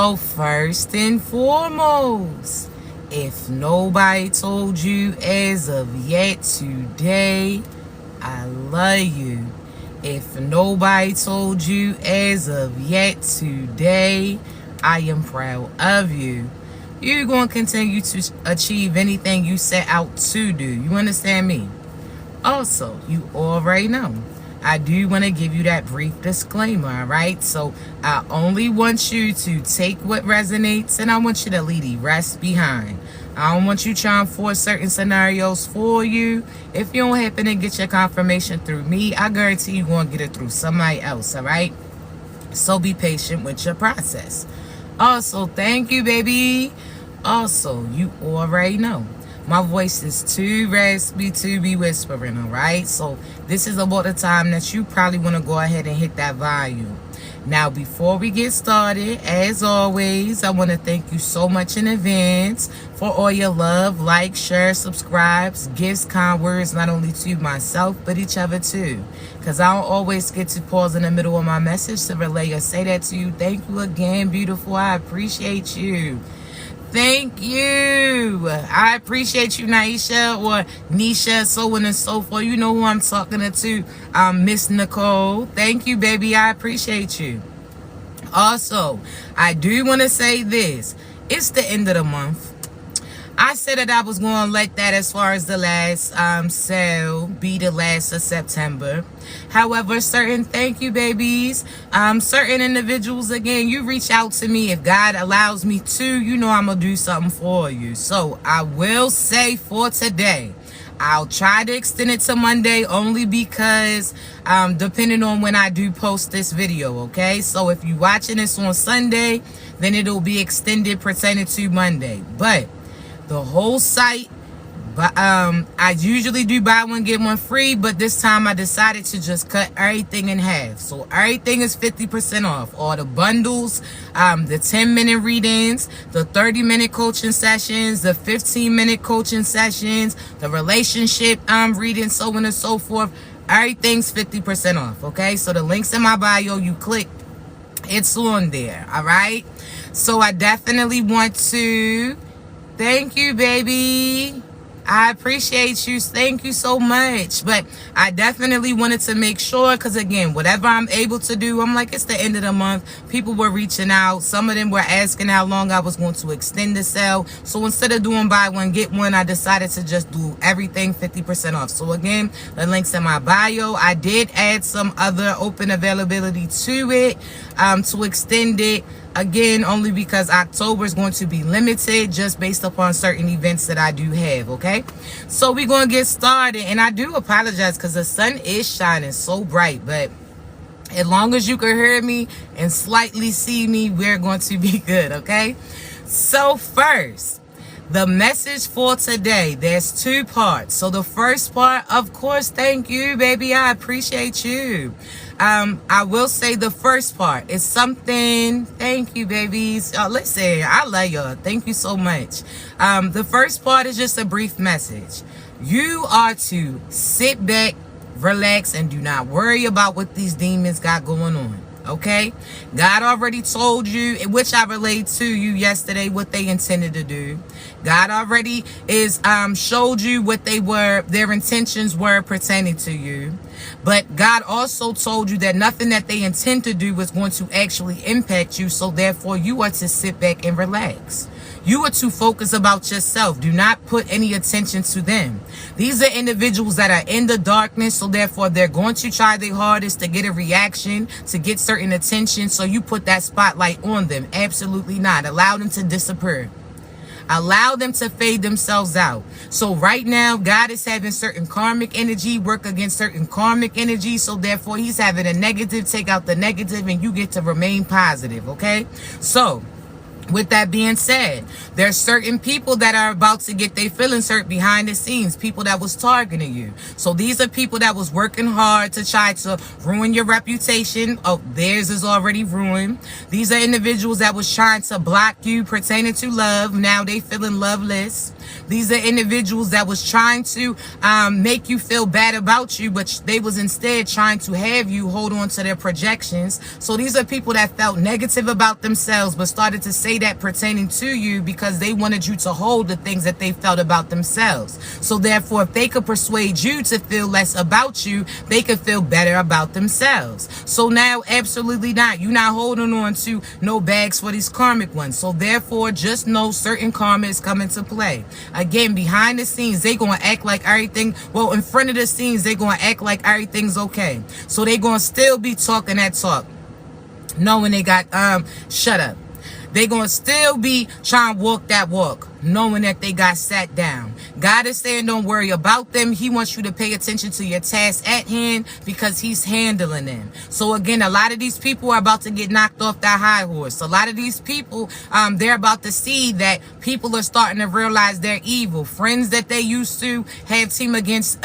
So first and foremost, if nobody told you as of yet today, I love you. If nobody told you as of yet today, I am proud of you. You're going to continue to achieve anything you set out to do. You understand me? Also, you already know, I do want to give you that brief disclaimer, all right? So I only want you to take what resonates, and I want you to leave the rest behind. I don't want you trying to force certain scenarios for you. If you don't happen to get your confirmation through me, I guarantee you're going to get it through somebody else, all right? So be patient with your process. Also, thank you, baby. Also, you already know, my voice is too raspy to be whispering, all right? So this is about the time that you probably want to go ahead and hit that volume. Now, before we get started, as always, I want to thank you so much in advance for all your love, like, share, subscribes, gifts, kind words, not only to myself, but each other too. Because I don't always get to pause in the middle of my message to relay or say that to you. Thank you again, beautiful. I appreciate you. Thank you. I appreciate you, Naisha or Nisha, so on and so forth. You know who I'm talking to. Miss Nicole. Thank you, baby. I appreciate you. Also, I do want to say this. It's the end of the month. I said that I was going to let that, as far as the last sale, be the last of September. However, thank you, babies. Certain individuals, again, you reach out to me. If God allows me to, you know I'm going to do something for you. So I will say for today, I'll try to extend it to Monday only because depending on when I do post this video, okay? So if you're watching this on Sunday, then it'll be extended pertaining to Monday. But the whole site, I usually do buy one, get one free, but this time I decided to just cut everything in half. So everything is 50% off. All the bundles, the 10-minute readings, the 30-minute coaching sessions, the 15-minute coaching sessions, the relationship readings, so on and so forth. Everything's 50% off, okay? So the links in my bio, you click, it's on there, all right? So I definitely want to thank you, baby. I appreciate you. Thank you so much. But I definitely wanted to make sure, because again, whatever I'm able to do, I'm like, it's the end of the month. People were reaching out. Some of them were asking how long I was going to extend the sale. So instead of doing buy one, get one, I decided to just do everything 50% off. So again, the link's in my bio. I did add some other open availability to it to extend it. Again, only because October is going to be limited just based upon certain events that I do have, okay? So we're going to get started. And I do apologize because the sun is shining so bright. But as long as you can hear me and slightly see me, we're going to be good, okay? So first, the message for today, there's two parts. So the first part, of course, thank you, baby. I appreciate you. I will say the first part is something, thank you, babies. Listen, I love y'all. Thank you so much. The first part is just a brief message. You are to sit back, relax, and do not worry about what these demons got going on. Okay, God already told you, which I relayed to you yesterday, what they intended to do. God already showed you what their intentions were pertaining to you. But God also told you that nothing that they intend to do was going to actually impact you. So therefore, you are to sit back and relax. You are to focus about yourself. Do not put any attention to them. These are individuals that are in the darkness, so therefore they're going to try their hardest to get a reaction, to get certain attention, so you put that spotlight on them. Absolutely not. Allow them to disappear. Allow them to fade themselves out. So right now, God is having certain karmic energy work against certain karmic energy, so therefore he's having a negative take out the negative, and you get to remain positive, okay? So with that being said, there's certain people that are about to get their feelings hurt behind the scenes, people that was targeting you. So these are people that was working hard to try to ruin your reputation. Oh, theirs is already ruined. These are individuals that was trying to block you pertaining to love. Now they feeling loveless. These are individuals that was trying to make you feel bad about you, but they was instead trying to have you hold on to their projections. So these are people that felt negative about themselves, but started to say that pertaining to you because they wanted you to hold the things that they felt about themselves. So therefore, if they could persuade you to feel less about you, they could feel better about themselves. So now, absolutely not. You're not holding on to no bags for these karmic ones. So therefore, just know certain karma is coming to play. Again, behind the scenes, they gonna act like everything, well, in front of the scenes, they gonna act like everything's okay. So they gonna still be talking that talk, knowing they got, shut up. They gonna still be trying to walk that walk, knowing that they got sat down. God is saying don't worry about them. He wants you to pay attention to your task at hand because he's handling them. So again, a lot of these people are about to get knocked off that high horse. A lot of these people, they're about to see that people are starting to realize they're evil. Friends that they used to have team against,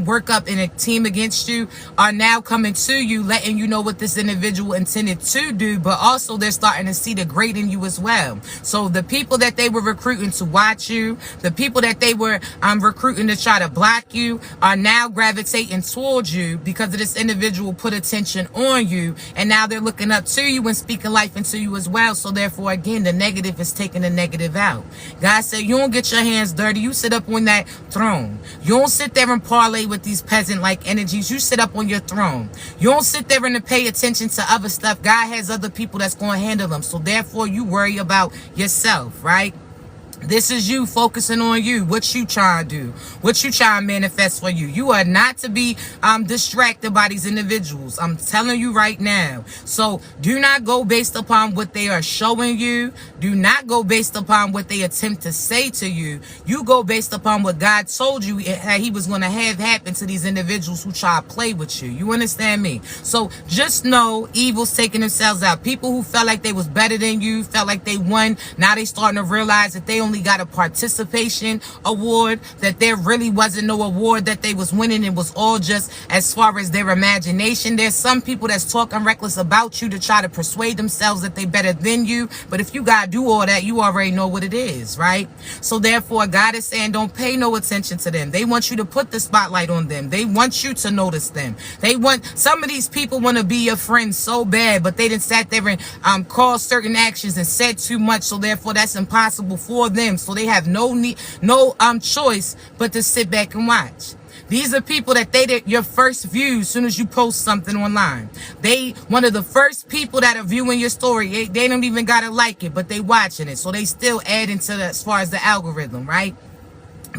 work up in a team against you are now coming to you, letting you know what this individual intended to do, but also they're starting to see the great in you as well. So the people that they were recruiting to watch you, the people that they were recruiting to try to block you, are now gravitating towards you because of this individual put attention on you, and now they're looking up to you and speaking life into you as well. So therefore, again, the negative is taking the negative out. God said you don't get your hands dirty. You sit up on that throne. You don't sit there and parlay with these peasant-like energies. You sit up on your throne. You don't sit there and pay attention to other stuff. God has other people that's going to handle them. So therefore, you worry about yourself, right? This is you focusing on you, what you trying to do, what you trying to manifest for you. You are not to be distracted by these individuals. I'm telling you right now. So do not go based upon what they are showing you. Do not go based upon what they attempt to say to you. You go based upon what God told you he was going to have happen to these individuals who try to play with you. You understand me? So just know evil's taking themselves out. People who felt like they was better than you, felt like they won, now they starting to realize that they only got a participation award, that there really wasn't no award that they was winning. It was all just as far as their imagination. There's some people that's talking reckless about you to try to persuade themselves that they better than you. But if you gotta do all that, you already know what it is, right? So therefore, God is saying don't pay no attention to them. They want you to put the spotlight on them. They want you to notice them. They want, some of these people want to be your friend so bad, but they didn't sat there and caused certain actions and said too much. So therefore, that's impossible for them. So they have no choice but to sit back and watch. These are people that they your first view as soon as you post something online. They one of the first people that are viewing your story. They don't even gotta like it, but they watching it. So they still add into the, as far as the algorithm, right?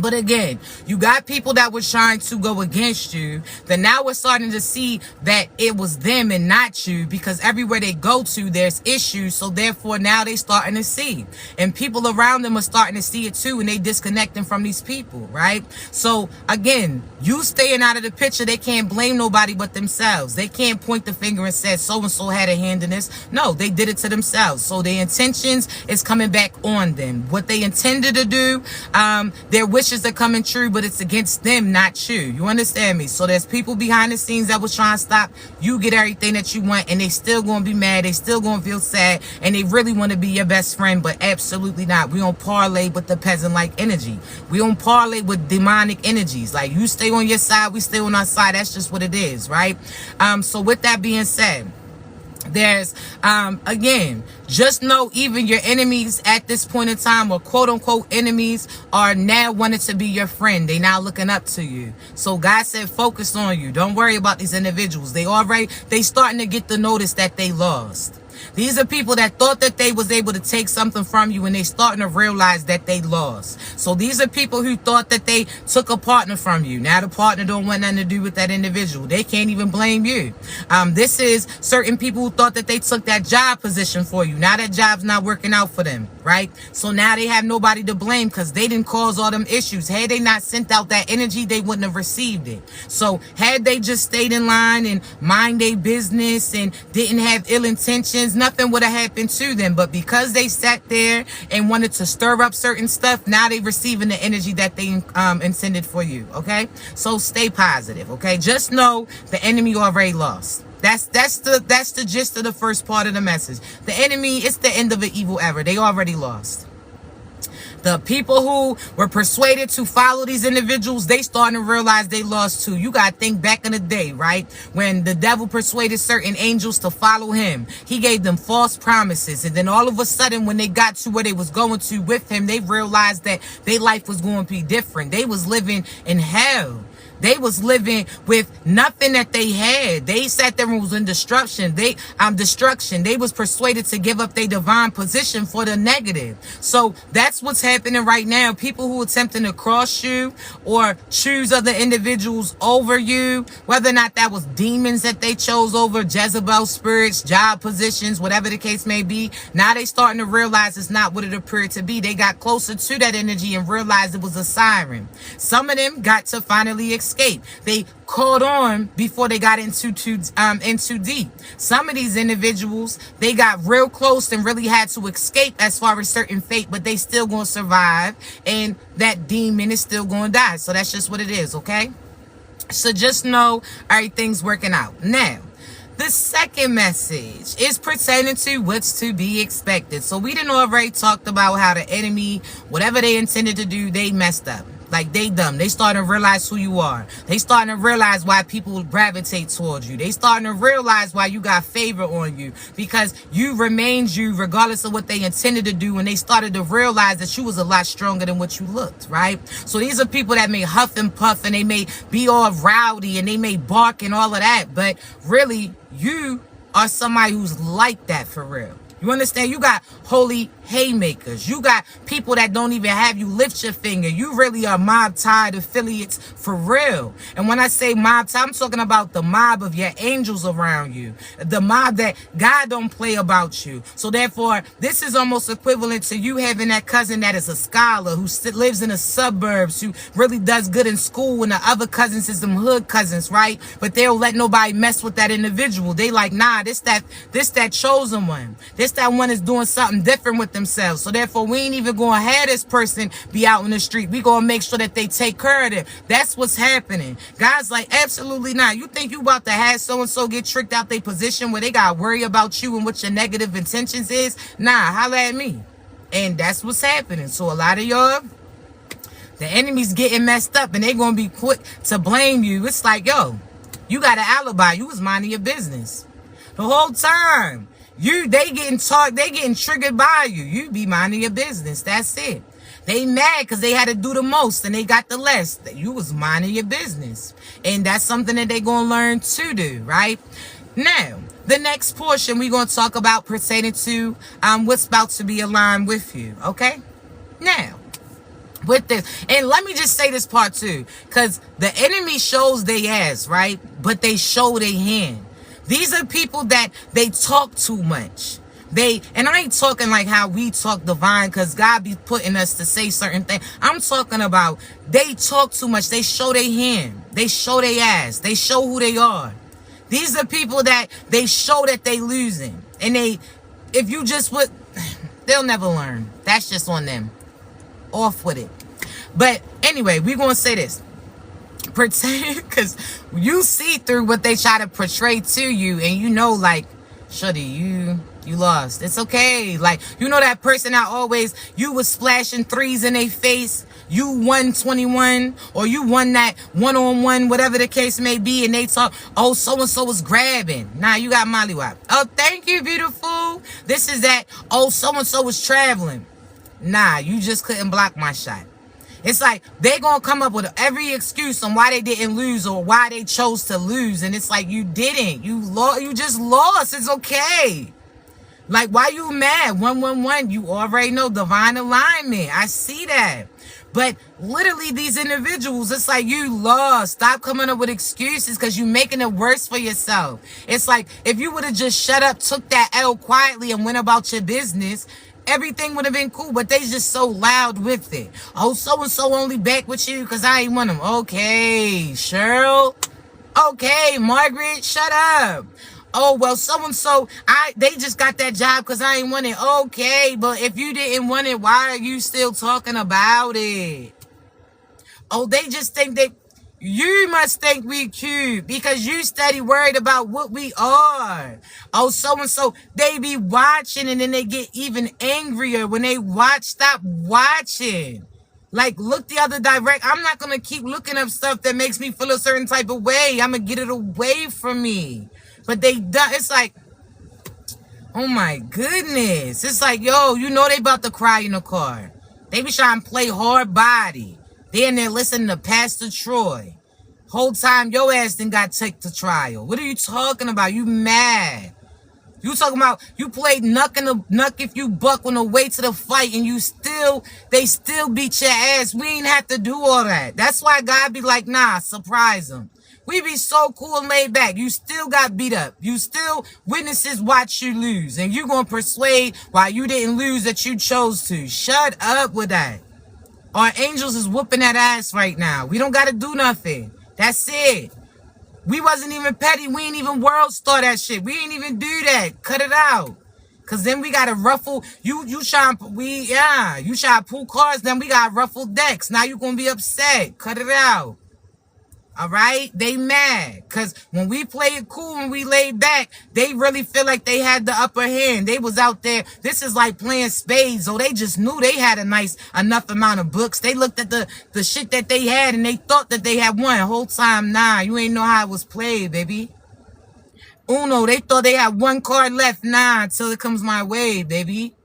But again, you got people that were trying to go against you, that now we're starting to see that it was them and not you, because everywhere they go to, there's issues. So therefore, now they starting to see. And people around them are starting to see it too, and they disconnecting from these people, right? So again, you staying out of the picture, they can't blame nobody but themselves. They can't point the finger and say, so-and-so had a hand in this. No, they did it to themselves. So their intentions is coming back on them. What they intended to do, their wishes are coming true, but it's against them, not you. You understand me? So there's people behind the scenes that was trying to stop you get everything that you want, and they still gonna be mad, they still gonna feel sad, and they really want to be your best friend, but absolutely not. We don't parlay with the peasant-like energy. We don't parlay with demonic energies. Like, you stay on your side, we stay on our side. That's just what it is, right? So with that being said, there's again, just know even your enemies at this point in time, or quote unquote enemies, are now wanting to be your friend. They now looking up to you. So God said focus on you. Don't worry about these individuals. They starting to get the notice that they lost. These are people that thought that they was able to take something from you, and they starting to realize that they lost. So these are people who thought that they took a partner from you. Now the partner don't want nothing to do with that individual. They can't even blame you. This is certain people who thought that they took that job position for you. Now that job's not working out for them, right? So now they have nobody to blame because they didn't cause all them issues. Had they not sent out that energy, they wouldn't have received it. So had they just stayed in line and mind their business and didn't have ill intentions, nothing would have happened to them. But because they sat there and wanted to stir up certain stuff, now they receiving the energy that they intended for you. Okay, so stay positive. Okay, just know the enemy already lost. That's the gist of the first part of the message. The enemy, it's the end of an evil era. They already lost. The people who were persuaded to follow these individuals, they starting to realize they lost too. You got to think back in the day, right? When the devil persuaded certain angels to follow him, he gave them false promises. And then all of a sudden, when they got to where they was going to with him, they realized that their life was going to be different. They was living in hell. They was living with nothing that they had. They sat there and was in destruction. Destruction. They was persuaded to give up their divine position for the negative. So that's what's happening right now. People who attempting to cross you or choose other individuals over you, whether or not that was demons that they chose over, Jezebel spirits, job positions, whatever the case may be. Now they starting to realize it's not what it appeared to be. They got closer to that energy and realized it was a siren. Some of them got to finally escape. They caught on before they got into deep. Some of these individuals, they got real close and really had to escape as far as certain fate, but they still gonna survive, and that demon is still gonna die. So that's just what it is, okay? So just know everything's working out. Now, the second message is pertaining to what's to be expected. So we done already talked about how the enemy, whatever they intended to do, they messed up. Like, they dumb. They starting to realize who you are. They starting to realize why people will gravitate towards you. They starting to realize why you got favor on you, because you remained you regardless of what they intended to do, and they started to realize that you was a lot stronger than what you looked, right? So these are people that may huff and puff, and they may be all rowdy, and they may bark and all of that, but really, you are somebody who's like that for real. You understand? You got holy haymakers. You got people that don't even have you lift your finger. You really are mob tied affiliates for real. And when I say mob tied, I'm talking about the mob of your angels around you. The mob that God don't play about you. So therefore, this is almost equivalent to you having that cousin that is a scholar who lives in the suburbs, who really does good in school, and the other cousins is them hood cousins, right? But they'll let nobody mess with that individual. They like, nah, this that chosen one. This that one is doing something different with themselves. So therefore, we ain't even going to have this person be out in the street. We going to make sure that they take care of them. That's what's happening. God's like, absolutely not. You think you about to have so-and-so get tricked out their position where they got to worry about you and what your negative intentions is? Nah, holla at me. And that's what's happening. So a lot of y'all, the enemy's getting messed up, and they going to be quick to blame you. It's like, yo, you got an alibi. You was minding your business the whole time. They getting triggered by you. You be minding your business. That's it. They mad because they had to do the most and they got the less. You was minding your business. And that's something that they going to learn to do, right? Now, the next portion we going to talk about pertaining to what's about to be aligned with you, okay? Now, with this, and let me just say this part too, because the enemy shows they ass, right? But they show their hand. These are people that they talk too much. And I ain't talking like how we talk divine, because God be putting us to say certain things. I'm talking about they talk too much. They show their hand. They show their ass. They show who they are. These are people that they show that they losing. And if you just would, they'll never learn. That's just on them. Off with it. But anyway, we're going to say this. Because you see through what they try to portray to you, and you know, like, shuddy, you lost. It's okay. Like, you know that person that always, you was splashing threes in their face, you won 21, or you won that one-on-one, whatever the case may be, and they talk, oh, so-and-so was grabbing. Nah, you got mollywop. Oh, thank you, beautiful. This is that, oh, so-and-so was traveling. Nah, you just couldn't block my shot. It's like they're going to come up with every excuse on why they didn't lose or why they chose to lose. And it's like, you didn't. You just lost. It's okay. Like, why you mad? 111. You already know divine alignment. I see that. But literally these individuals, it's like you lost. Stop coming up with excuses because you're making it worse for yourself. It's like if you would have just shut up, took that L quietly and went about your business, everything would have been cool, but they just so loud with it. Oh, so-and-so only back with you because I ain't want them. Okay, Cheryl. Okay, Margaret, shut up. Oh, well, so-and-so, they just got that job because I ain't want it. Okay, but if you didn't want it, why are you still talking about it? Oh, they just think You must think we cute because you steady worried about what we are. Oh, so-and-so, they be watching and then they get even angrier when they watch. Stop watching. Like, look the other direct. I'm not going to keep looking up stuff that makes me feel a certain type of way. I'm going to get it away from me. But they done. It's like, oh my goodness. It's like, yo, you know they about to cry in the car. They be trying to play hard body. They in there listening to Pastor Troy. Whole time your ass done got taken to trial. What are you talking about? You mad. You talking about you played knuck if you buck on the way to the fight and they still beat your ass. We ain't have to do all that. That's why God be like, nah, surprise them. We be so cool and laid back. You still got beat up. You still witnesses watch you lose. And you gonna persuade why you didn't lose that you chose to. Shut up with that. Our angels is whooping that ass right now. We don't gotta do nothing. That's it. We wasn't even petty. We ain't even world star that shit. We ain't even do that. Cut it out. Cause then we gotta ruffle. You try to pull cards, then we got ruffled decks. Now you gonna be upset. Cut it out. All right? They mad. Because when we play it cool, when we laid back, they really feel like they had the upper hand. They was out there. This is like playing spades. So they just knew they had enough amount of books. They looked at the shit that they had and they thought that they had won. Whole time, nah, you ain't know how it was played, baby. Uno, they thought they had one card left. Nah, until it comes my way, baby.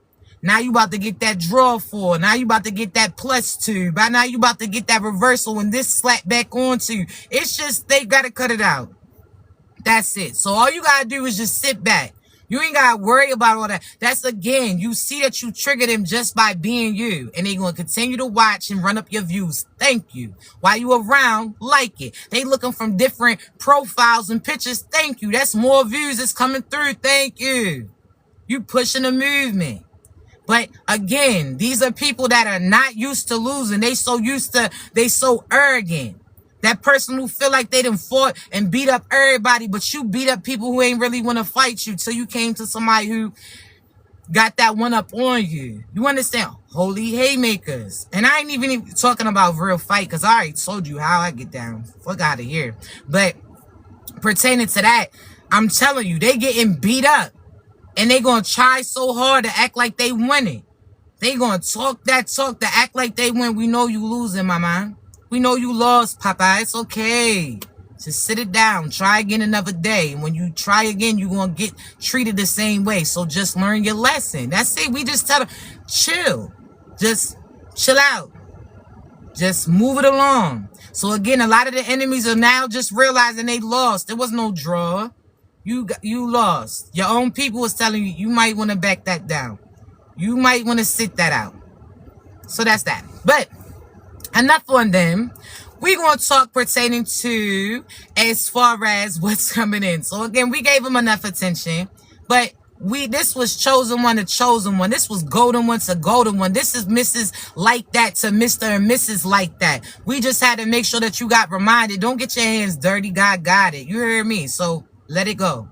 Now you about to get that draw 4. Now you about to get that +2. By now you about to get that reversal when this slap back onto you. It's just they got to cut it out. That's it. So all you got to do is just sit back. You ain't got to worry about all that. That's again, you see that you triggered them just by being you. And they going to continue to watch and run up your views. Thank you. While you around, like it. They looking from different profiles and pictures. Thank you. That's more views that's coming through. Thank you. You pushing the movement. But again, these are people that are not used to losing. They so arrogant. That person who feel like they done fought and beat up everybody, but you beat up people who ain't really want to fight you till you came to somebody who got that one up on you. You understand? Holy haymakers. And I ain't even talking about real fight because I already told you how I get down. Fuck out of here. But pertaining to that, I'm telling you, they getting beat up. And they gonna try so hard to act like they winning. They gonna talk that talk to act like they win. We know you losing, my man. We know you lost, Papa. It's okay. Just sit it down. Try again another day. And when you try again, you gonna get treated the same way. So just learn your lesson. That's it. We just tell them, chill. Just chill out. Just move it along. So again, a lot of the enemies are now just realizing they lost. There was no draw. You lost. Your own people was telling you, you might want to back that down. You might want to sit that out. So that's that. But enough on them. We're going to talk pertaining to as far as what's coming in. So again, we gave them enough attention. But this was chosen one to chosen one. This was golden one to golden one. This is Mrs. Like That to Mr. and Mrs. Like That. We just had to make sure that you got reminded. Don't get your hands dirty. God got it. You hear me? So let it go.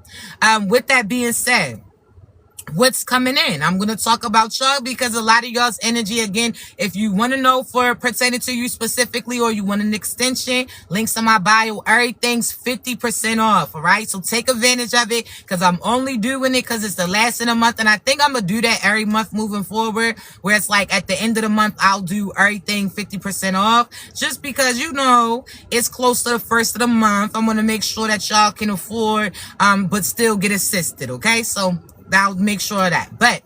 With that being said, what's coming in? I'm going to talk about y'all because a lot of y'all's energy, again, if you want to know for pertaining to you specifically or you want an extension, links in my bio, everything's 50% off, all right? So take advantage of it because I'm only doing it because it's the last of the month. And I think I'm going to do that every month moving forward where it's like at the end of the month, I'll do everything 50% off just because, you know, it's close to the first of the month. I'm going to make sure that y'all can afford, but still get assisted, okay? So I'll make sure of that. But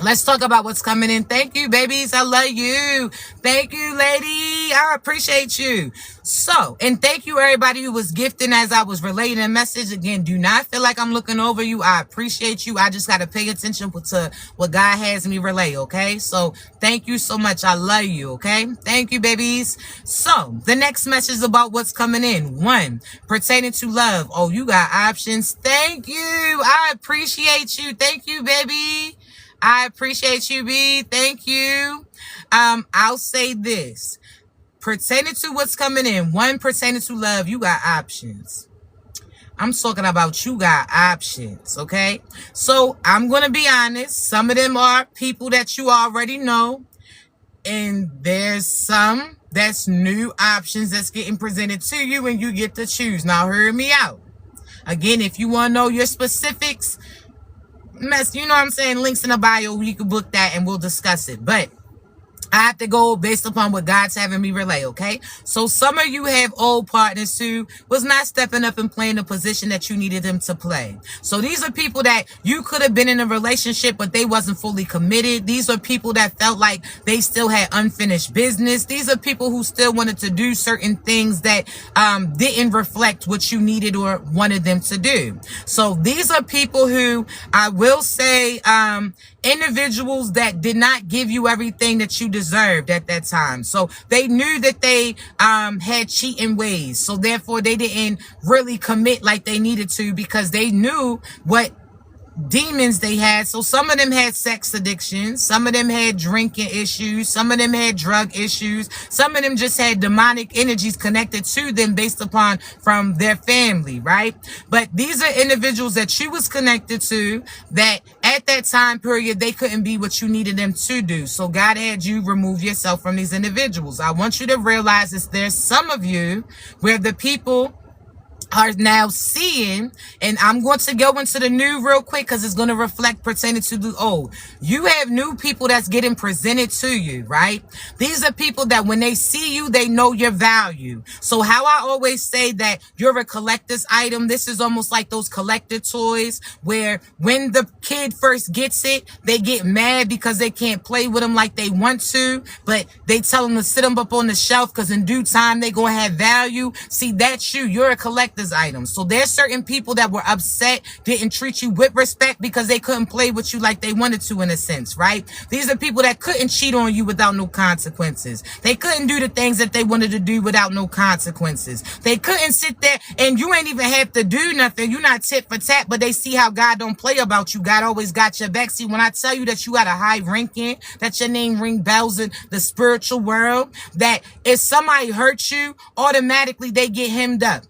let's talk about what's coming in. Thank you, babies. I love you. Thank you, lady. I appreciate you. So, and thank you, everybody who was gifting as I was relaying a message. Again, do not feel like I'm looking over you. I appreciate you. I just got to pay attention to what God has me relay, okay? So, thank you so much. I love you, okay? Thank you, babies. So, the next message is about what's coming in. 1, pertaining to love. Oh, you got options. Thank you. I appreciate you. Thank you, baby. I appreciate you, B. Thank you. I'll say this. Pertaining to what's coming in. 1, pertaining to love, you got options. I'm talking about you got options, okay? So I'm going to be honest. Some of them are people that you already know. And there's some that's new options that's getting presented to you, and you get to choose. Now, hear me out. Again, if you want to know your specifics, you know what I'm saying, links in the bio, you can book that and we'll discuss it. But I have to go based upon what God's having me relay, okay? So some of you have old partners who was not stepping up and playing the position that you needed them to play. So these are people that you could have been in a relationship, but they wasn't fully committed. These are people that felt like they still had unfinished business. These are people who still wanted to do certain things that didn't reflect what you needed or wanted them to do. So these are people who, I will say, individuals that did not give you everything that you deserved at that time. So they knew that they had cheating ways. So therefore they didn't really commit like they needed to, because they knew what demons they had. So some of them had sex addictions, some of them had drinking issues, some of them had drug issues, some of them just had demonic energies connected to them based upon from their family, right? But these are individuals that you was connected to that at that time period they couldn't be what you needed them to do. So God had you remove yourself from these individuals. I want you to realize that there's some of you where the people are now seeing, and I'm going to go into the new real quick because it's going to reflect pertaining to the old. You have new people that's getting presented to you, right? These are people that when they see you, they know your value. So how I always say that you're a collector's item, this is almost like those collector toys where when the kid first gets it, they get mad because they can't play with them like they want to, but they tell them to sit them up on the shelf because in due time they going to have value. See, that's you. You're a collector's item. So there's certain people that were upset, didn't treat you with respect because they couldn't play with you like they wanted to, in a sense, right? These are people that couldn't cheat on you without no consequences. They couldn't do the things that they wanted to do without no consequences. They couldn't sit there and you ain't even have to do nothing. You're not tit for tat, but they see how God don't play about you. God always got your back. See, when I tell you that you got a high ranking, that your name ring bells in the spiritual world, that if somebody hurts you, automatically they get hemmed up.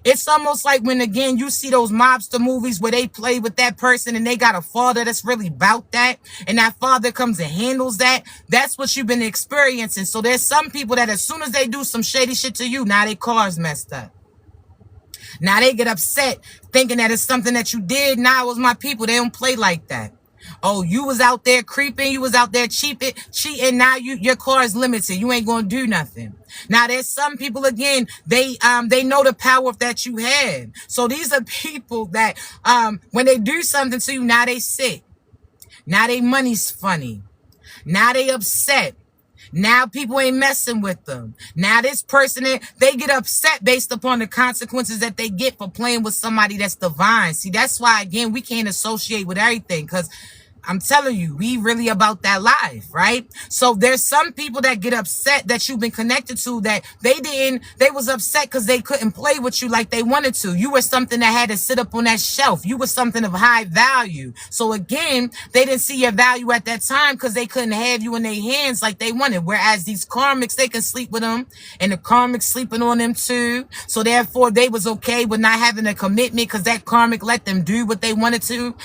It's almost like when, again, you see those mobster movies where they play with that person and they got a father that's really about that, and that father comes and handles that. That's what you've been experiencing. So there's some people that as soon as they do some shady shit to you, now their car's messed up. Now they get upset thinking that it's something that you did. Nah, it was my people. They don't play like that. Oh, you was out there creeping, you was out there cheating, now your car is limited. You ain't gonna do nothing. Now there's some people, again, they know the power that you had. So these are people that when they do something to you, now they sick. Now they money's funny. Now they upset. Now people ain't messing with them. Now this person, they get upset based upon the consequences that they get for playing with somebody that's divine. See, that's why, again, we can't associate with everything, because I'm telling you, we really about that life, right? So there's some people that get upset that you've been connected to that they was upset because they couldn't play with you like they wanted to. You were something that had to sit up on that shelf. You were something of high value. So again, they didn't see your value at that time because they couldn't have you in their hands like they wanted. Whereas these karmics, they can sleep with them, and the karmics sleeping on them too. So therefore, they was okay with not having a commitment because that karmic let them do what they wanted to.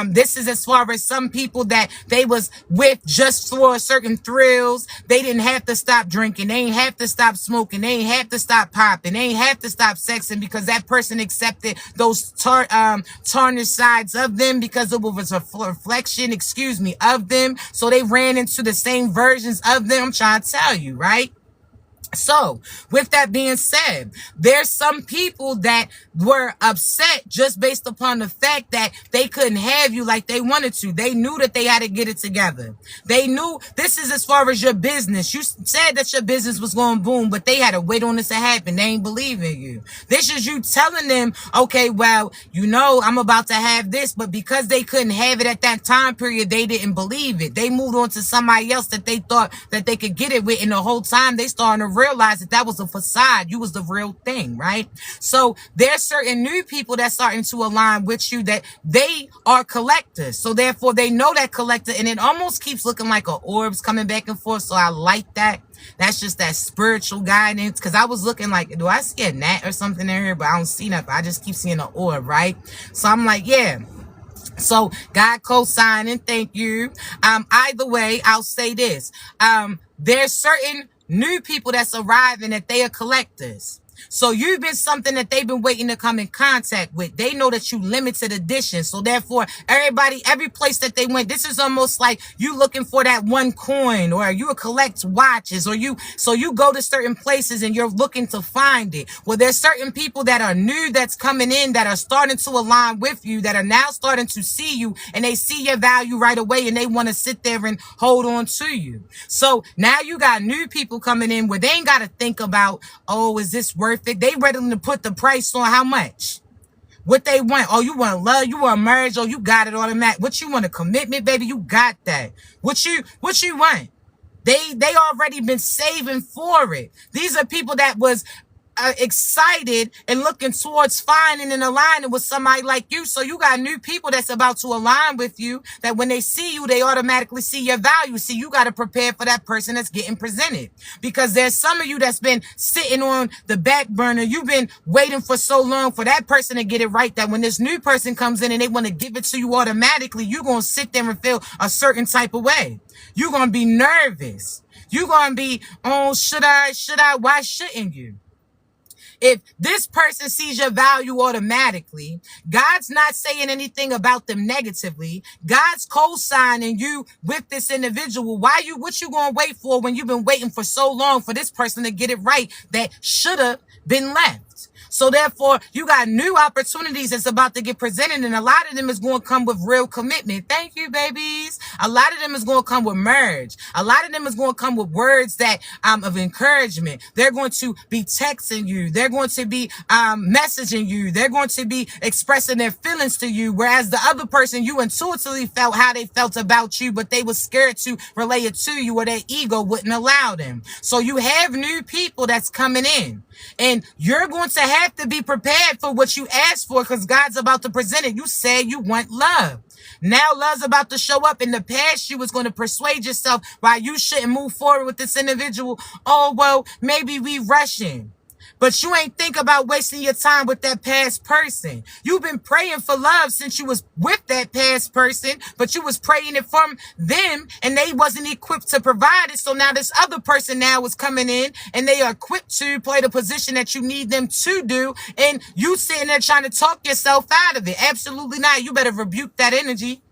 This is as far as some people that they was with just for certain thrills. They didn't have to stop drinking. They ain't have to stop smoking. They ain't have to stop popping. They ain't have to stop sexing because that person accepted those tarnished sides of them because it was a reflection, of them. So they ran into the same versions of them. I'm trying to tell you, right? So, with that being said, there's some people that were upset just based upon the fact that they couldn't have you like they wanted to. They knew that they had to get it together. They knew this is as far as your business. You said that your business was going boom, but they had to wait on this to happen. They ain't believe in you. This is you telling them, okay, well, you know, I'm about to have this, but because they couldn't have it at that time period, they didn't believe it. They moved on to somebody else that they thought that they could get it with, and the whole time they started to realize that was a facade. You was the real thing, right? So there's certain new people that's starting to align with you that they are collectors. So therefore they know that collector, and it almost keeps looking like a orbs coming back and forth. So I like that. That's just that spiritual guidance. Because I was looking like, do I see a gnat or something in here? But I don't see nothing. I just keep seeing an orb, right? So I'm like, yeah. So God co-signing, thank you. Either way, I'll say this. There's certain new people that's arriving that they are collectors. So you've been something that they've been waiting to come in contact with. They know that you limited edition. So therefore, every place that they went, this is almost like you looking for that one coin, or you collect watches, or so you go to certain places and you're looking to find it. Well, there's certain people that are new that's coming in that are starting to align with you, that are now starting to see you, and they see your value right away, and they want to sit there and hold on to you. So now you got new people coming in where they ain't got to think about, oh, is this worth it? They ready to put the price on how much. What they want. Oh, you want love, you want marriage, oh, you got it automatic. What you want, a commitment, baby? You got that. What you want? They already been saving for it. These are people that was excited and looking towards finding and aligning with somebody like you. So you got new people that's about to align with you, that when they see you, they automatically see your value. See, you got to prepare for that person that's getting presented, because there's some of you that's been sitting on the back burner. You've been waiting for so long for that person to get it right, that when this new person comes in and they want to give it to you automatically, you're going to sit there and feel a certain type of way. You're going to be nervous. You're going to be, oh, should I, why shouldn't you? If this person sees your value automatically, God's not saying anything about them negatively. God's co-signing you with this individual. What you going to wait for when you've been waiting for so long for this person to get it right that should have been left? So therefore, you got new opportunities that's about to get presented, and a lot of them is going to come with real commitment. Thank you, babies. A lot of them is going to come with marriage. A lot of them is going to come with words that of encouragement. They're going to be texting you. They're going to be messaging you. They're going to be expressing their feelings to you, whereas the other person, you intuitively felt how they felt about you, but they were scared to relay it to you, or their ego wouldn't allow them. So you have new people that's coming in, and you're going to have to be prepared for what you asked for, because God's about to present it. You said you want love. Now love's about to show up. In the past, you was going to persuade yourself why you shouldn't move forward with this individual. Oh, well, maybe we rushing. But you ain't think about wasting your time with that past person. You've been praying for love since you was with that past person, but you was praying it from them, and they wasn't equipped to provide it. So now this other person now is coming in, and they are equipped to play the position that you need them to do, and you sitting there trying to talk yourself out of it. Absolutely not. You better rebuke that energy.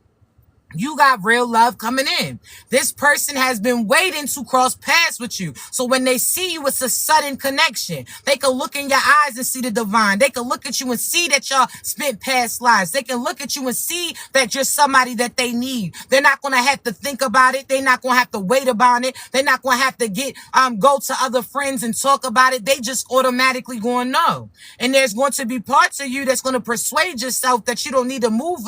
You got real love coming in. This person has been waiting to cross paths with you. So when they see you, it's a sudden connection. They can look in your eyes and see the divine. They can look at you and see that y'all spent past lives. They can look at you and see that you're somebody that they need. They're not going to have to think about it. They're not going to have to wait about it. They're not going to have to go to other friends and talk about it. They just automatically going to know. And there's going to be parts of you that's going to persuade yourself that you don't need to move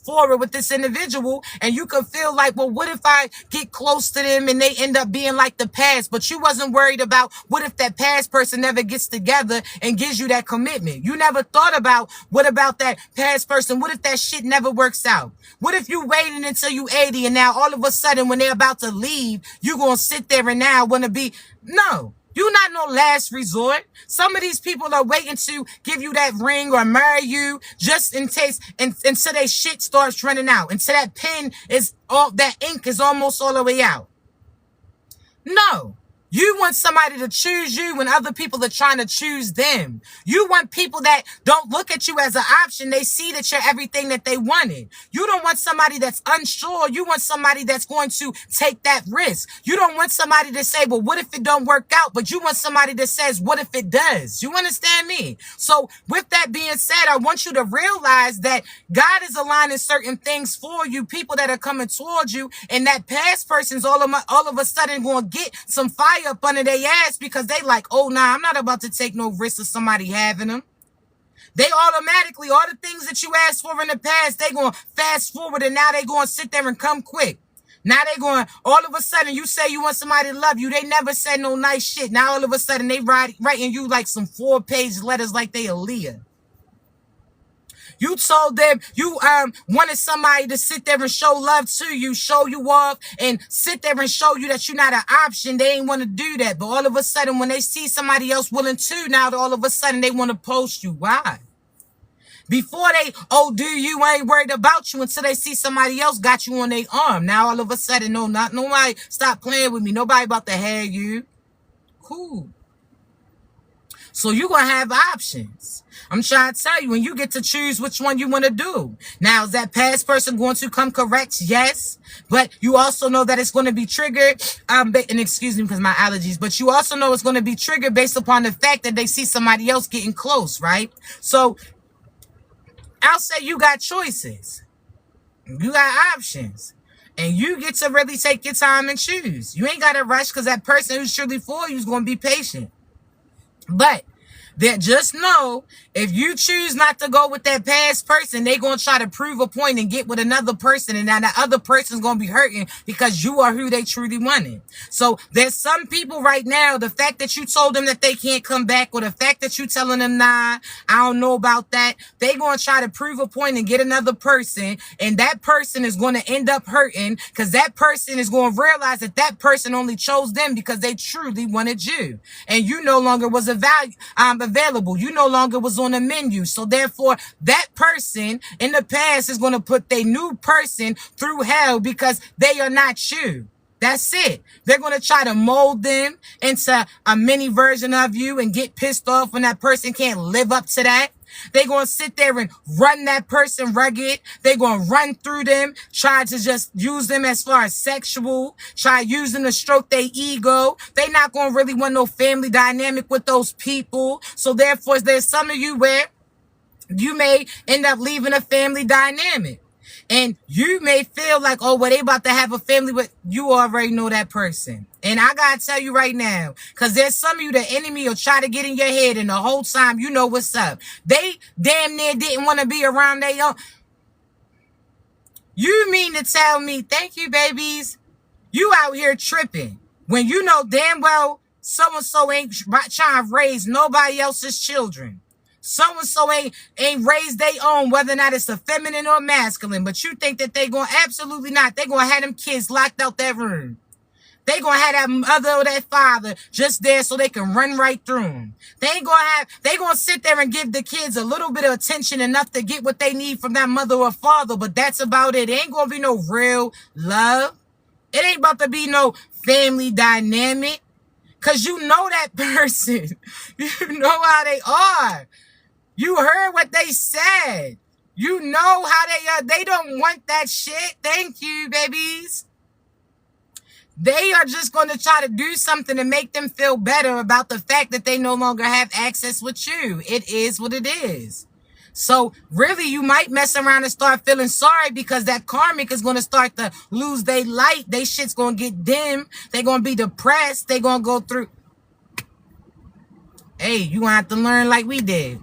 forward with this individual. And you could feel like, well, what if I get close to them and they end up being like the past? But you wasn't worried about what if that past person never gets together and gives you that commitment. You never thought about what about that past person? What if that shit never works out? What if you waiting until you 80 and now all of a sudden when they're about to leave, you gonna sit there and now want to be, no. You're not no last resort. Some of these people are waiting to give you that ring or marry you just in case, until their shit starts running out, until that pen is all, that ink is almost all the way out. No. You want somebody to choose you when other people are trying to choose them. You want people that don't look at you as an option. They see that you're everything that they wanted. You don't want somebody that's unsure. You want somebody that's going to take that risk. You don't want somebody to say, well, what if it don't work out? But you want somebody that says, what if it does? You understand me? So with that being said, I want you to realize that God is aligning certain things for you, people that are coming towards you, and that past person's all of a sudden going to get some fire up under their ass, because they like, oh, nah, I'm not about to take no risk of somebody having them. They automatically, all the things that you asked for in the past, they going to fast forward, and now they going to sit there and come quick. Now they going, all of a sudden, you say you want somebody to love you. They never said no nice shit. Now all of a sudden, they writing you like some 4-page letters like they Aaliyah. You told them you wanted somebody to sit there and show love to you, show you off, and sit there and show you that you're not an option. They ain't want to do that. But all of a sudden, when they see somebody else willing to, now all of a sudden they want to post you. Why? Before they, oh, do you ain't worried about you until they see somebody else got you on their arm. Now all of a sudden, no, not nobody, stop playing with me. Nobody about to have you. Cool. So you're going to have options. I'm trying to tell you, and you get to choose which one you want to do. Now, is that past person going to come correct? Yes. But you also know that it's going to be triggered, and excuse me because my allergies, but you also know it's going to be triggered based upon the fact that they see somebody else getting close, right? So I'll say you got choices. You got options. And you get to really take your time and choose. You ain't got to rush because that person who's truly for you is going to be patient. But that just know, if you choose not to go with that past person, they going to try to prove a point and get with another person. And now that other person's going to be hurting because you are who they truly wanted. So there's some people right now, the fact that you told them that they can't come back, or the fact that you telling them, nah, I don't know about that, they going to try to prove a point and get another person. And that person is going to end up hurting because that person is going to realize that that person only chose them because they truly wanted you. And you no longer was available. You no longer was on the menu. So therefore, that person in the past is going to put their new person through hell because they are not you. That's it. They're going to try to mold them into a mini version of you and get pissed off when that person can't live up to that. They're going to sit there and run that person rugged. They're going to run through them, try to just use them as far as sexual, try using to stroke their ego. They're not going to really want no family dynamic with those people. So therefore, there's some of you where you may end up leaving a family dynamic. And you may feel like, oh, well, they about to have a family, but you already know that person. And I got to tell you right now, because there's some of you, the enemy will try to get in your head, and the whole time you know what's up. They damn near didn't want to be around their own. You mean to tell me, thank you, babies, you out here tripping when you know damn well so-and-so ain't trying to raise nobody else's children. So-and-so ain't raised their own, whether or not it's a feminine or masculine. But you think that they going to, absolutely not. They going to have them kids locked out that room. They going to have that mother or that father just there so they can run right through them. They going to sit there and give the kids a little bit of attention, enough to get what they need from that mother or father. But that's about it. It ain't going to be no real love. It ain't about to be no family dynamic. Because you know that person. You know how they are. You heard what they said. You know how they are. They don't want that shit. Thank you, babies. They are just going to try to do something to make them feel better about the fact that they no longer have access with you. It is what it is. So really, you might mess around and start feeling sorry because that karmic is going to start to lose their light. They shit's going to get dim. They're going to be depressed. They're going to go through. Hey, you going to have to learn like we did.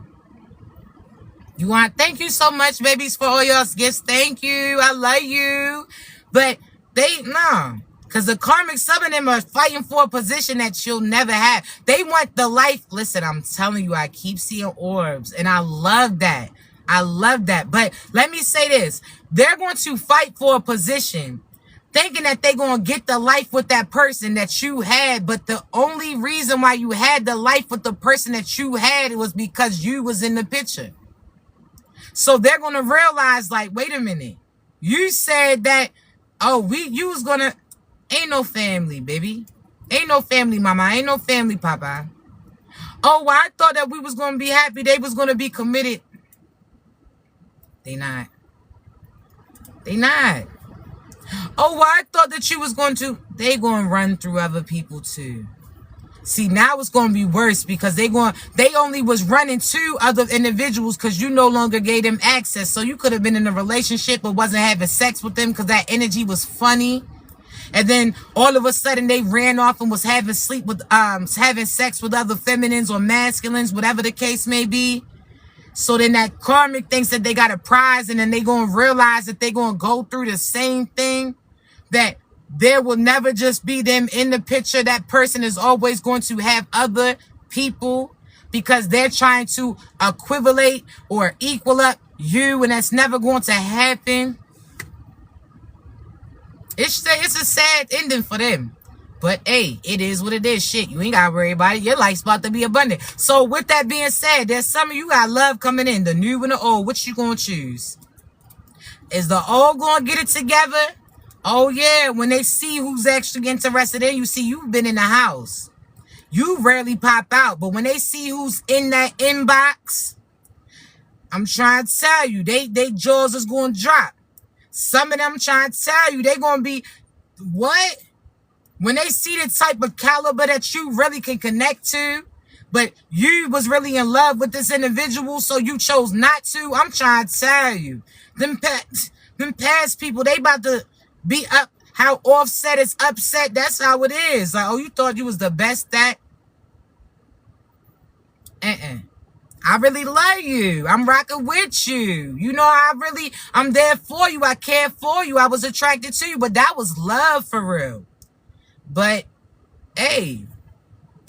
You want, thank you so much, babies, for all y'all's gifts. Thank you. I love you. But no. Because the karmic, some of them are fighting for a position that you'll never have. They want the life. Listen, I'm telling you, I keep seeing orbs. And I love that. I love that. But let me say this. They're going to fight for a position, thinking that they're going to get the life with that person that you had. But the only reason why you had the life with the person that you had was because you was in the picture. So they're going to realize, like, wait a minute. You said that, oh, you was going to, ain't no family, baby. Ain't no family, mama. Ain't no family, papa. Oh, well, I thought that we was going to be happy. They was going to be committed. They not. They not. Oh, well, I thought that you was going to, they going to run through other people too. See, now it's going to be worse because they only was running to other individuals because you no longer gave them access. So you could have been in a relationship but wasn't having sex with them because that energy was funny. And then all of a sudden they ran off and was having sex with other feminines or masculines, whatever the case may be. So then that karmic thinks that they got a prize, and then they going to realize that they going to go through the same thing, that there will never just be them in the picture. That person is always going to have other people because they're trying to equivalate or equal up you, and that's never going to happen. It's a sad ending for them. But hey, it is what it is. Shit, you ain't gotta worry about it. Your life's about to be abundant. So with that being said, there's some of you got love coming in, the new and the old. What you gonna choose? Is the old gonna get it together? Oh yeah, when they see who's actually interested in you, see you've been in the house. You rarely pop out, but when they see who's in that inbox, I'm trying to tell you, they jaws is gonna drop. Some of them trying to tell you they gonna be what? When they see the type of caliber that you really can connect to, but you was really in love with this individual, so you chose not to, I'm trying to tell you, them past people, they about to be up. How Offset is upset, that's how it is. Like, oh, you thought you was the best at? I really love you. I'm rocking with you. You know, I'm there for you. I care for you. I was attracted to you, but that was love for real. But, hey,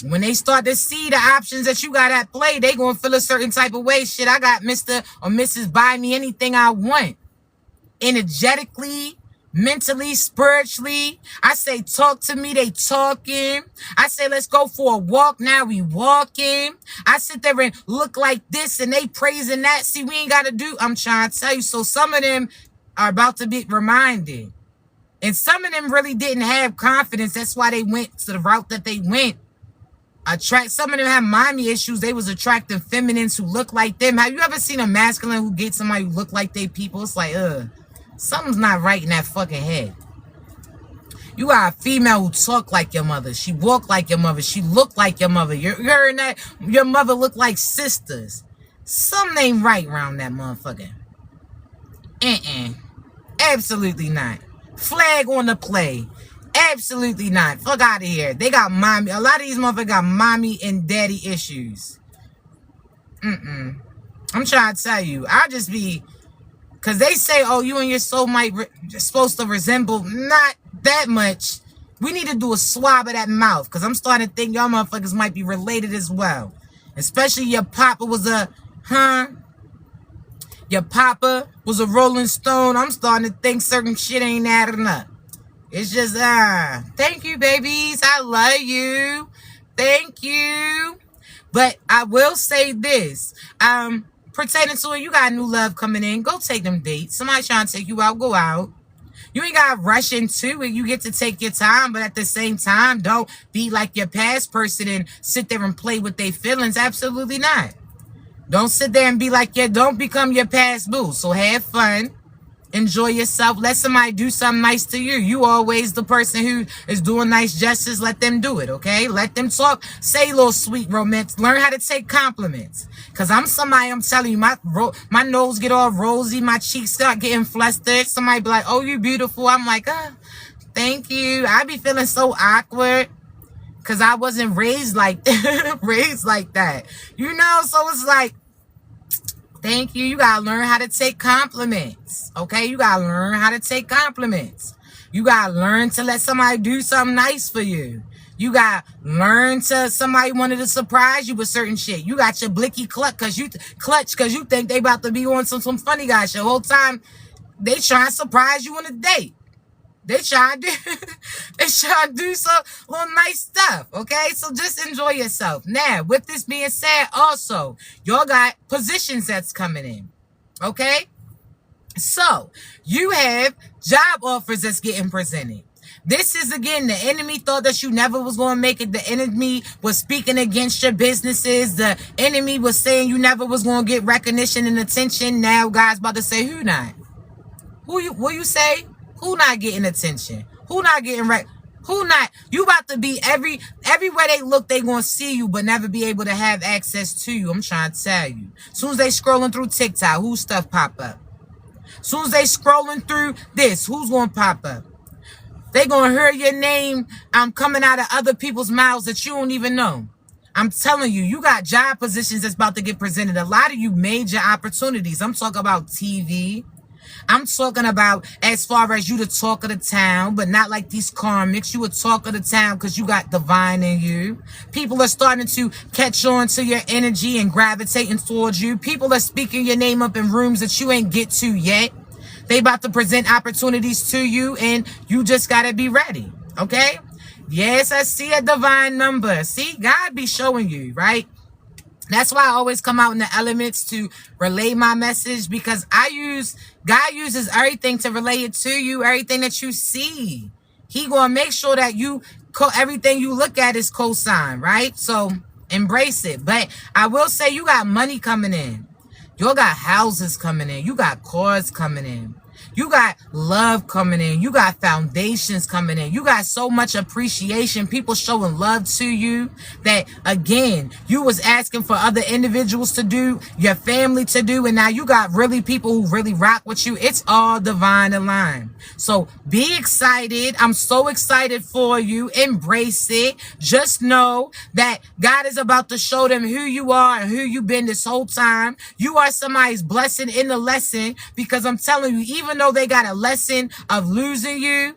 when they start to see the options that you got at play, they gonna feel a certain type of way. Shit, I got Mr. or Mrs. Buy me anything I want. Energetically, mentally, spiritually. I say, talk to me, they talking. I say, let's go for a walk, now we walking. I sit there and look like this and they praising that. See, we ain't got to do, I'm trying to tell you. So some of them are about to be reminded. And some of them really didn't have confidence. That's why they went to the route that they went. Some of them have mommy issues. They was attracting feminines who look like them. Have you ever seen a masculine who gets somebody who look like they people? It's like, something's not right in that fucking head. You got a female who talk like your mother. She walk like your mother. She look like your mother. You're hearing that? Your mother look like sisters. Something ain't right around that motherfucker. Absolutely not. Flag on the play. Absolutely not. Fuck out of here. They got mommy. A lot of these motherfuckers got mommy and daddy issues. I'm trying to tell you. I just be... Because they say, oh, you and your soulmate supposed to resemble. Not that much. We need to do a swab of that mouth. Because I'm starting to think y'all motherfuckers might be related as well. Especially your papa was a... Your papa was a Rolling Stone. I'm starting to think certain shit ain't adding up. It's just, thank you, babies. I love you. Thank you. But I will say this. Pertaining to it, you got new love coming in. Go take them dates. Somebody trying to take you out, go out. You ain't got to rush into it. You get to take your time. But at the same time, don't be like your past person and sit there and play with their feelings. Absolutely not. Don't sit there and be like, yeah, don't become your past boo. So have fun. Enjoy yourself. Let somebody do something nice to you. You always the person who is doing nice gestures. Let them do it, okay? Let them talk. Say a little sweet romance. Learn how to take compliments. Because I'm somebody, I'm telling you, my nose get all rosy. My cheeks start getting flustered. Somebody be like, oh, you beautiful. I'm like, thank you. I be feeling so awkward. Because I wasn't raised like that. You know, so it's like, thank you. You got to learn how to take compliments. Okay? You got to learn how to take compliments. You got to learn to let somebody do something nice for you. You got to learn to somebody wanted to surprise you with certain shit. You got your blicky clutch because you think they about to be on some funny guy shit. The whole time they trying to surprise you on a date. They try to do some little nice stuff, okay? So just enjoy yourself. Now, with this being said, also, y'all got positions that's coming in, okay? So, you have job offers that's getting presented. This is, again, the enemy thought that you never was going to make it. The enemy was speaking against your businesses. The enemy was saying you never was going to get recognition and attention. Now, God's about to say, who not? What you say? Who not getting attention? Who not getting who not? You about to be everywhere they look, they gonna see you, but never be able to have access to you. I'm trying to tell you. As soon as they scrolling through TikTok, whose stuff pop up? As soon as they scrolling through this, who's gonna pop up? They gonna hear your name coming out of other people's mouths that you don't even know. I'm telling you, you got job positions that's about to get presented. A lot of you major opportunities. I'm talking about TV. I'm talking about as far as you the talk of the town, but not like these karmics. You a talk of the town because you got divine in you. People are starting to catch on to your energy and gravitating towards you. People are speaking your name up in rooms that you ain't get to yet. They about to present opportunities to you, and you just got to be ready, okay? Yes, I see a divine number. See, God be showing you, right? That's why I always come out in the elements to relay my message, because God uses everything to relay it to you, everything that you see. He gonna make sure that everything you look at is cosign, right? So embrace it. But I will say, you got money coming in. You got houses coming in. You got cars coming in. You got love coming in. You got foundations coming in. You got so much appreciation. People showing love to you that, again, you was asking for other individuals to do, your family to do, and now you got really people who really rock with you. It's all divine aligned. So be excited. I'm so excited for you. Embrace it. Just know that God is about to show them who you are and who you've been this whole time. You are somebody's blessing in the lesson, because I'm telling you, even though they got a lesson of losing you,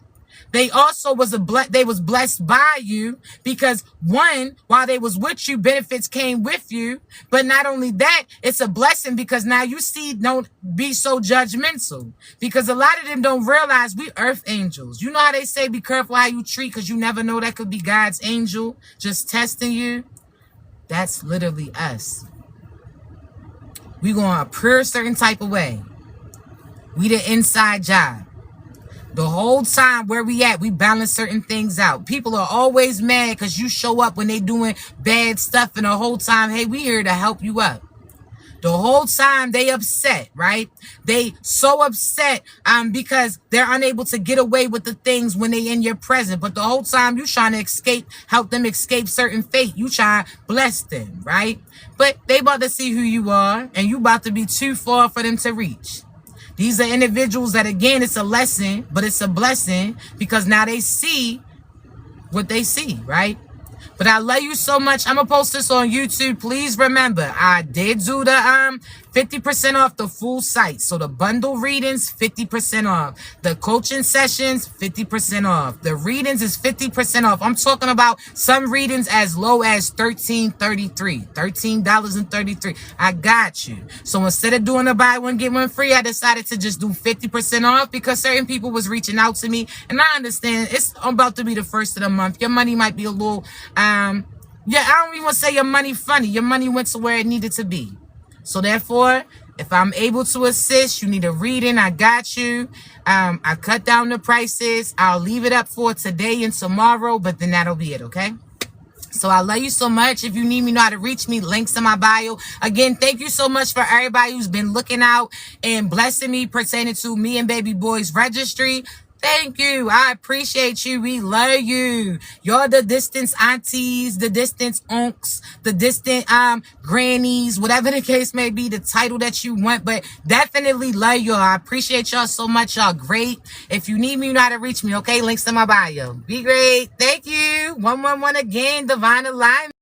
they also was blessed by you, because one, while they was with you, benefits came with you. But not only that, it's a blessing because now you see, don't be so judgmental, because a lot of them don't realize we earth angels. You know how they say be careful how you treat, because you never know, that could be God's angel just testing you. That's literally us. We gonna appear a certain type of way. We the inside job. The whole time where we at, we balance certain things out. People are always mad because you show up when they doing bad stuff, and the whole time, hey, we here to help you up. The whole time they upset, right? They so upset because they're unable to get away with the things when they in your presence. But the whole time you trying to help them escape certain fate. You try to bless them, right? But they about to see who you are, and you about to be too far for them to reach. These are individuals that, again, it's a lesson, but it's a blessing, because now they see what they see, right? But I love you so much. I'm going to post this on YouTube. Please remember, I did do the 50% off the full site. So the bundle readings, 50% off. The coaching sessions, 50% off. The readings is 50% off. I'm talking about some readings as low as $13.33. $13.33. I got you. So instead of doing a buy one, get one free, I decided to just do 50% off, because certain people was reaching out to me. And I understand it's about to be the first of the month. Your money might be a little... yeah, I don't even want to say your money funny. Your money went to where it needed to be. So therefore, if I'm able to assist, you need a reading, I got you. I cut down the prices. I'll leave it up for today and tomorrow, but then that'll be it, okay? So I love you so much. If you need me, know how to reach me, links in my bio. Again, thank you so much for everybody who's been looking out and blessing me pertaining to me and Baby Boy's registry. Thank you. I appreciate you. We love you. You're the distant aunties, the distant unks, the distant grannies, whatever the case may be, the title that you want. But definitely love y'all. I appreciate y'all so much. Y'all great. If you need me, you know how to reach me, okay? Links in my bio. Be great. Thank you. 111 again. Divine Alignment.